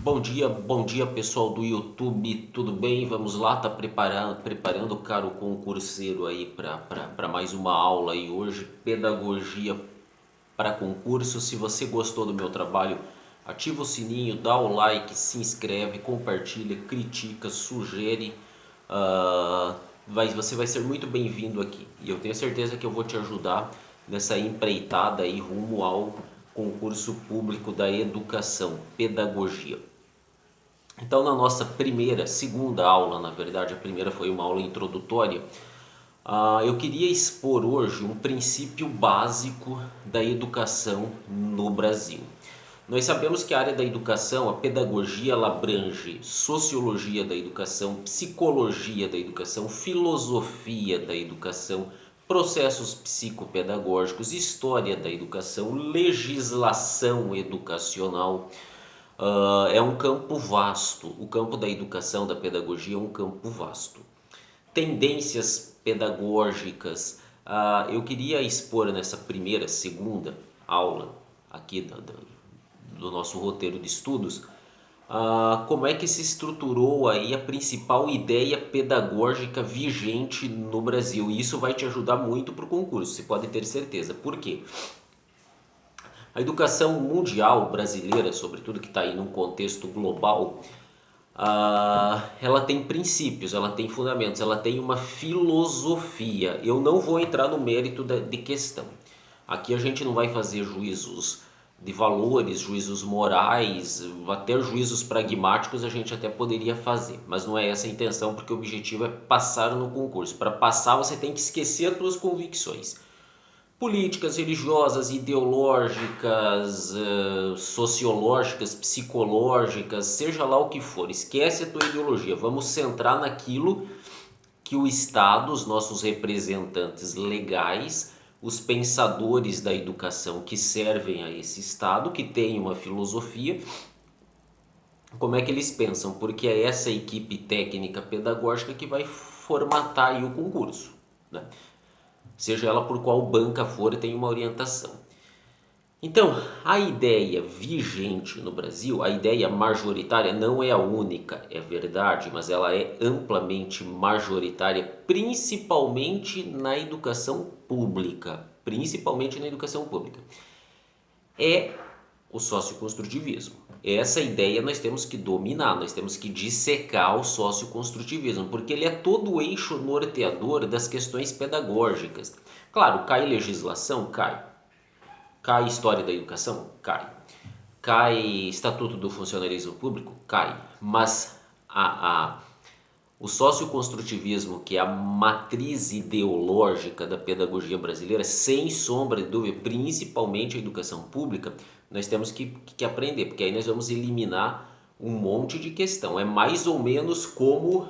Bom dia pessoal do YouTube, tudo bem? Vamos lá, tá preparando cara, o concurseiro aí para mais uma aula aí hoje, pedagogia para concurso. Se você gostou do meu trabalho, ativa o sininho, dá o like, se inscreve, compartilha, critica, sugere, você vai ser muito bem-vindo aqui. E eu tenho certeza que eu vou te ajudar nessa empreitada aí rumo ao concurso público da educação, pedagogia. Então, na nossa segunda aula, na verdade, a primeira foi uma aula introdutória, eu queria expor hoje um princípio básico da educação no Brasil. Nós sabemos que a área da educação, a pedagogia, ela abrange sociologia da educação, psicologia da educação, filosofia da educação, processos psicopedagógicos, história da educação, legislação educacional. É um campo vasto. O campo da educação, da pedagogia é um campo vasto. Tendências pedagógicas. Eu queria expor nessa segunda aula aqui do nosso roteiro de estudos, como é que se estruturou aí a principal ideia pedagógica vigente no Brasil. E isso vai te ajudar muito para o concurso, você pode ter certeza. Por quê? A educação mundial brasileira, sobretudo que está aí num contexto global, ela tem princípios, ela tem fundamentos, ela tem uma filosofia. Eu não vou entrar no mérito de questão. Aqui a gente não vai fazer juízos de valores, juízos morais, até juízos pragmáticos a gente até poderia fazer, mas não é essa a intenção, porque o objetivo é passar no concurso. Para passar você tem que esquecer as suas convicções políticas, religiosas, ideológicas, sociológicas, psicológicas, seja lá o que for. Esquece a tua ideologia. Vamos centrar naquilo que o Estado, os nossos representantes legais, os pensadores da educação que servem a esse Estado, que tem uma filosofia, como é que eles pensam? Porque é essa equipe técnica pedagógica que vai formatar aí o concurso, né? Seja ela por qual banca for, tem uma orientação. Então, a ideia vigente no Brasil, a ideia majoritária, não é a única, é verdade, mas ela é amplamente majoritária, principalmente na educação pública. Principalmente na educação pública. É o socioconstrutivismo. Essa ideia nós temos que dominar, nós temos que dissecar o socioconstrutivismo, porque ele é todo o eixo norteador das questões pedagógicas. Claro, cai legislação? Cai. Cai história da educação? Cai. Cai estatuto do funcionalismo público? Cai. Mas o socioconstrutivismo, que é a matriz ideológica da pedagogia brasileira, sem sombra de dúvida, principalmente a educação pública, nós temos que aprender, porque aí nós vamos eliminar um monte de questão. É mais ou menos como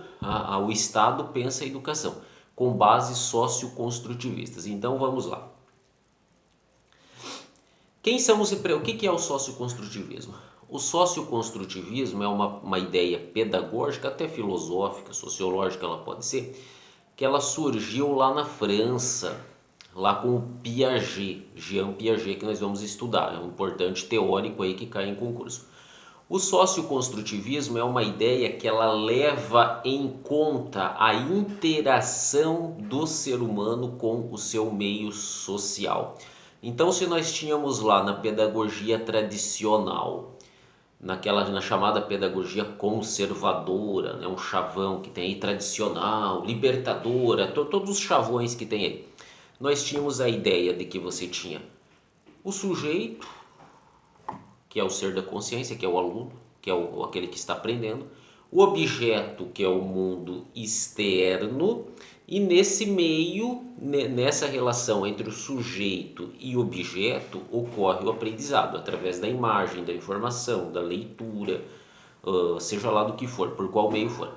o Estado pensa a educação, com bases socioconstrutivistas. Então vamos lá. O que é o socioconstrutivismo? O socioconstrutivismo é uma ideia pedagógica, até filosófica, sociológica ela pode ser, que ela surgiu lá na França, lá com o Piaget, Jean Piaget, que nós vamos estudar, é um importante teórico aí que cai em concurso. O socioconstrutivismo é uma ideia que ela leva em conta a interação do ser humano com o seu meio social. Então, se nós tínhamos lá na pedagogia tradicional, na chamada pedagogia conservadora, né, um chavão que tem aí tradicional, libertadora, todos os chavões que tem aí, nós tínhamos a ideia de que você tinha o sujeito, que é o ser da consciência, que é o aluno, que é aquele que está aprendendo, o objeto, que é o mundo externo, e nesse meio, nessa relação entre o sujeito e objeto, ocorre o aprendizado através da imagem, da informação, da leitura, seja lá do que for, por qual meio for.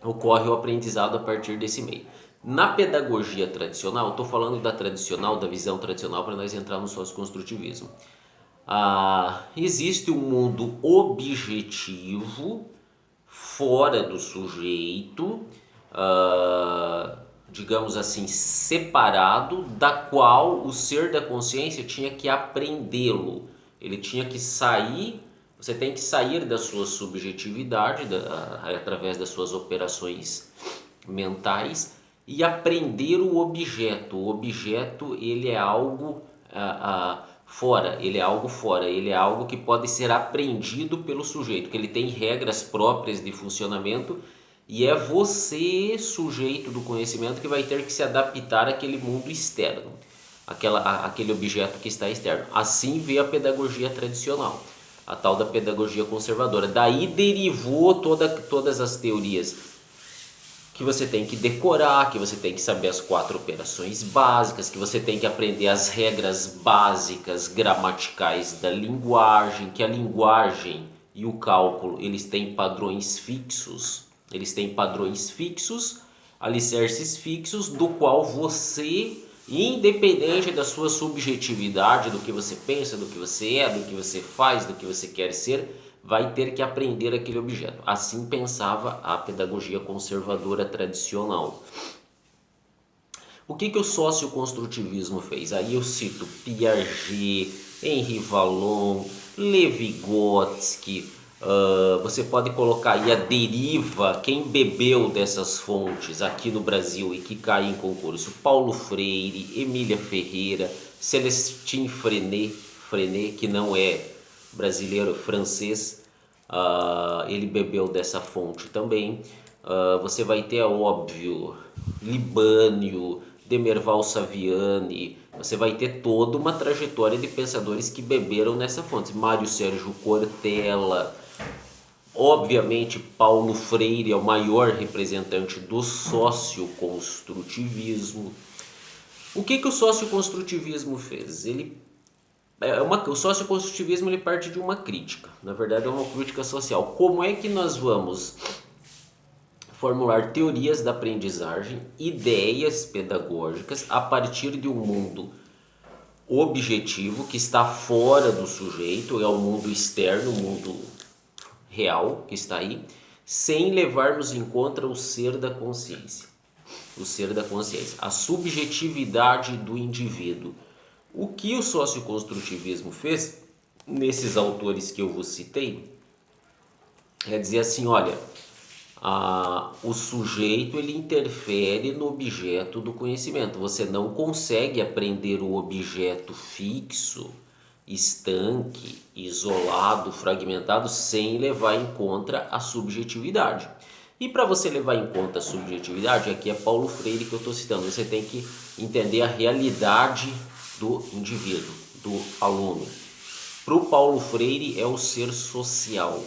Ocorre o aprendizado a partir desse meio. Na pedagogia tradicional, estou falando da tradicional, da visão tradicional, para nós entrar no socioconstrutivismo. Existe um mundo objetivo, fora do sujeito, digamos assim, separado, da qual o ser da consciência tinha que aprendê-lo. Ele tinha que sair Você tem que sair da sua subjetividade, através das suas operações mentais, e aprender o objeto. O objeto, ele é algo fora, ele é algo que pode ser aprendido pelo sujeito, que ele tem regras próprias de funcionamento, e é você, sujeito do conhecimento, que vai ter que se adaptar àquele mundo externo, aquele objeto que está externo. Assim vê a pedagogia tradicional, a tal da pedagogia conservadora. Daí derivou todas as teorias que você tem que decorar, que você tem que saber as 4 operações básicas, que você tem que aprender as regras básicas gramaticais da linguagem, que a linguagem e o cálculo, eles têm padrões fixos, alicerces fixos, do qual você, independente da sua subjetividade, do que você pensa, do que você é, do que você faz, do que você quer ser, vai ter que aprender aquele objeto. Assim pensava a pedagogia conservadora tradicional. O que o socioconstrutivismo fez? Aí eu cito Piaget, Henri Vallon, Levi-Gotsky. Você pode colocar aí a deriva, quem bebeu dessas fontes aqui no Brasil e que cai em concurso: Paulo Freire, Emília Ferreira, Celestin Freinet, que não é brasileiro, francês, ele bebeu dessa fonte também. Você vai ter, óbvio, Libânio, Demerval Saviani, você vai ter toda uma trajetória de pensadores que beberam nessa fonte. Mário Sérgio Cortella, obviamente Paulo Freire é o maior representante do socioconstrutivismo. O que o socioconstrutivismo fez? O socioconstrutivismo, ele parte de uma crítica, na verdade é uma crítica social. Como é que nós vamos formular teorias da aprendizagem, ideias pedagógicas a partir de um mundo objetivo que está fora do sujeito, é o mundo externo, o mundo real que está aí, sem levarmos em conta o ser da consciência, a subjetividade do indivíduo. O que o socioconstrutivismo fez, nesses autores que eu vos citei, é dizer assim: olha, o sujeito, ele interfere no objeto do conhecimento. Você não consegue aprender o objeto fixo, estanque, isolado, fragmentado, sem levar em conta a subjetividade. E para você levar em conta a subjetividade, aqui é Paulo Freire que eu estou citando, você tem que entender a realidade do indivíduo, do aluno. Para o Paulo Freire é o ser social.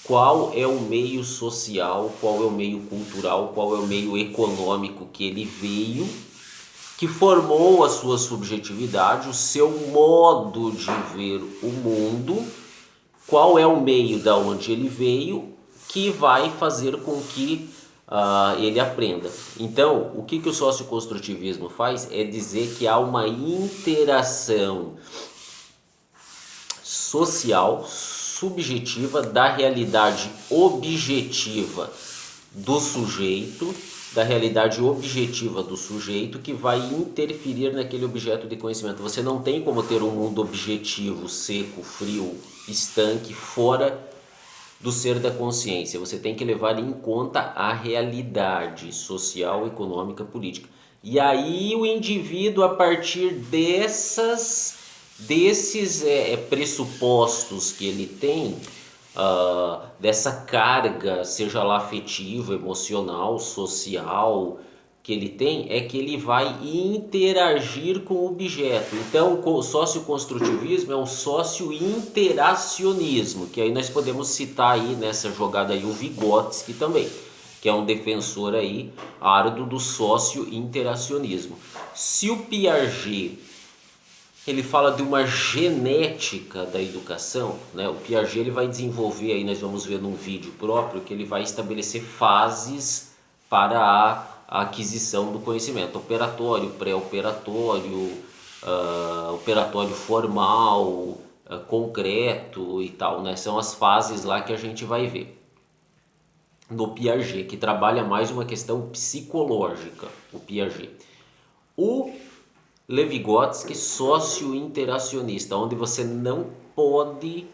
Qual é o meio social, qual é o meio cultural, qual é o meio econômico que ele veio, que formou a sua subjetividade, o seu modo de ver o mundo, qual é o meio da onde ele veio, que vai fazer com que ele aprenda. Então, o que o socioconstrutivismo faz é dizer que há uma interação social, subjetiva, da realidade objetiva do sujeito, que vai interferir naquele objeto de conhecimento. Você não tem como ter um mundo objetivo, seco, frio, estanque, fora do ser da consciência. Você tem que levar em conta a realidade social, econômica, política. E aí o indivíduo, a partir desses pressupostos que ele tem, dessa carga, seja lá afetiva, emocional, social, que ele tem, é que ele vai interagir com o objeto. Então, o socioconstrutivismo é um socio-interacionismo, que aí nós podemos citar aí nessa jogada aí o Vygotsky também, que é um defensor aí árduo do socio-interacionismo. Se o Piaget, ele fala de uma genética da educação, né? O Piaget, ele vai desenvolver, aí nós vamos ver num vídeo próprio, que ele vai estabelecer fases para a aquisição do conhecimento: operatório, pré-operatório, operatório formal, concreto e tal, né? São as fases lá que a gente vai ver no Piaget, que trabalha mais uma questão psicológica, o Piaget. O Levi-Gotsky, socio-interacionista, onde você não pode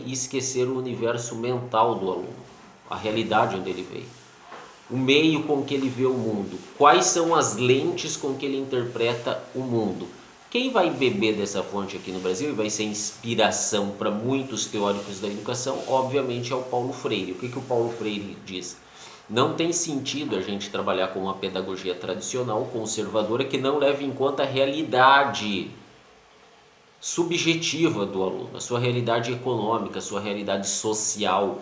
esquecer o universo mental do aluno, a realidade onde ele veio, o meio com que ele vê o mundo, quais são as lentes com que ele interpreta o mundo. Quem vai beber dessa fonte aqui no Brasil e vai ser inspiração para muitos teóricos da educação, obviamente, é o Paulo Freire. O que o Paulo Freire diz? Não tem sentido a gente trabalhar com uma pedagogia tradicional, conservadora, que não leve em conta a realidade subjetiva do aluno, a sua realidade econômica, a sua realidade social,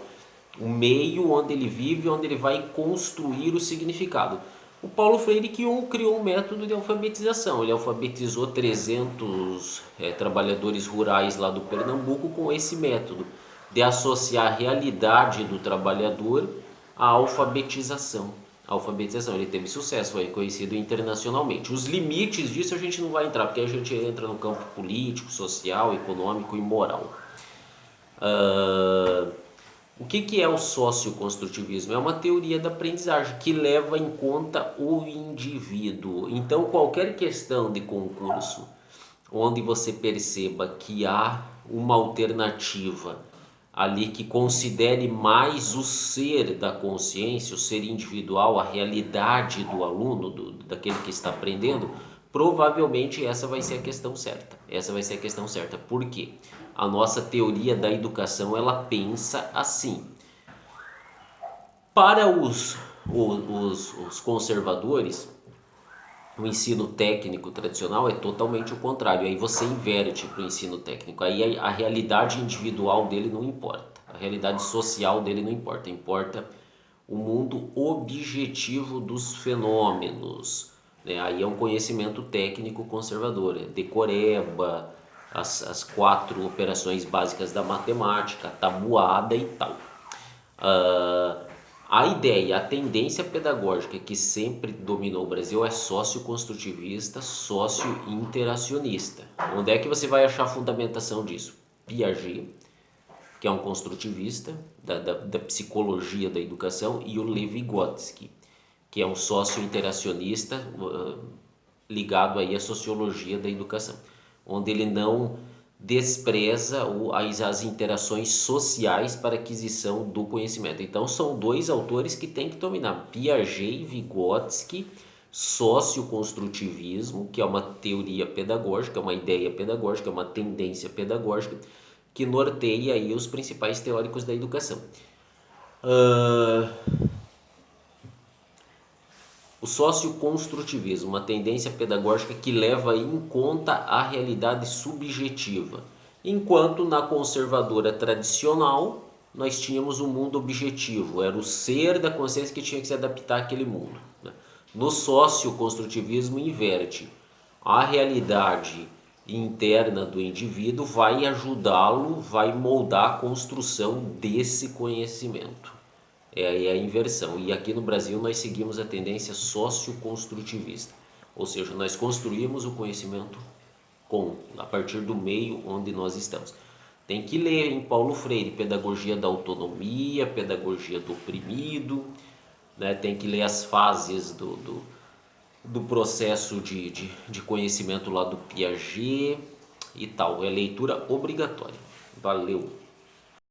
o meio onde ele vive, onde ele vai construir o significado. O Paulo Freire criou um método de alfabetização. Ele alfabetizou 300 trabalhadores rurais lá do Pernambuco com esse método de associar a realidade do trabalhador à alfabetização. Ele teve sucesso, foi reconhecido internacionalmente. Os limites disso a gente não vai entrar, porque a gente entra no campo político, social, econômico e moral. O que é o socioconstrutivismo? É uma teoria da aprendizagem que leva em conta o indivíduo. Então, qualquer questão de concurso onde você perceba que há uma alternativa ali que considere mais o ser da consciência, o ser individual, a realidade do aluno, daquele que está aprendendo, provavelmente essa vai ser a questão certa. Por quê? A nossa teoria da educação, ela pensa assim. Para os conservadores, o ensino técnico tradicional é totalmente o contrário. Aí você inverte para o ensino técnico. Aí a realidade individual dele não importa. A realidade social dele não importa. Importa o mundo objetivo dos fenômenos. Aí é um conhecimento técnico conservador. Decoreba, as 4 operações básicas da matemática, tabuada e tal. A ideia, a tendência pedagógica que sempre dominou o Brasil é socioconstrutivista, socio-interacionista. Onde é que você vai achar a fundamentação disso? Piaget, que é um construtivista da psicologia da educação, e o Lev-Vygotsky, que é um socio-interacionista ligado aí à sociologia da educação, onde ele não despreza as interações sociais para aquisição do conhecimento. Então são 2 autores que tem que dominar, Piaget e Vygotsky, socioconstrutivismo, que é uma teoria pedagógica, uma ideia pedagógica, uma tendência pedagógica que norteia aí os principais teóricos da educação. O socioconstrutivismo, uma tendência pedagógica que leva em conta a realidade subjetiva, enquanto na conservadora tradicional nós tínhamos um mundo objetivo, era o ser da consciência que tinha que se adaptar àquele mundo. No socioconstrutivismo inverte, a realidade interna do indivíduo vai ajudá-lo, vai moldar a construção desse conhecimento. É a inversão. E aqui no Brasil nós seguimos a tendência socioconstrutivista. Ou seja, nós construímos o conhecimento a partir do meio onde nós estamos. Tem que ler em Paulo Freire, Pedagogia da Autonomia, Pedagogia do Oprimido, tem que ler as fases do processo de conhecimento lá do Piaget e tal. É leitura obrigatória. Valeu!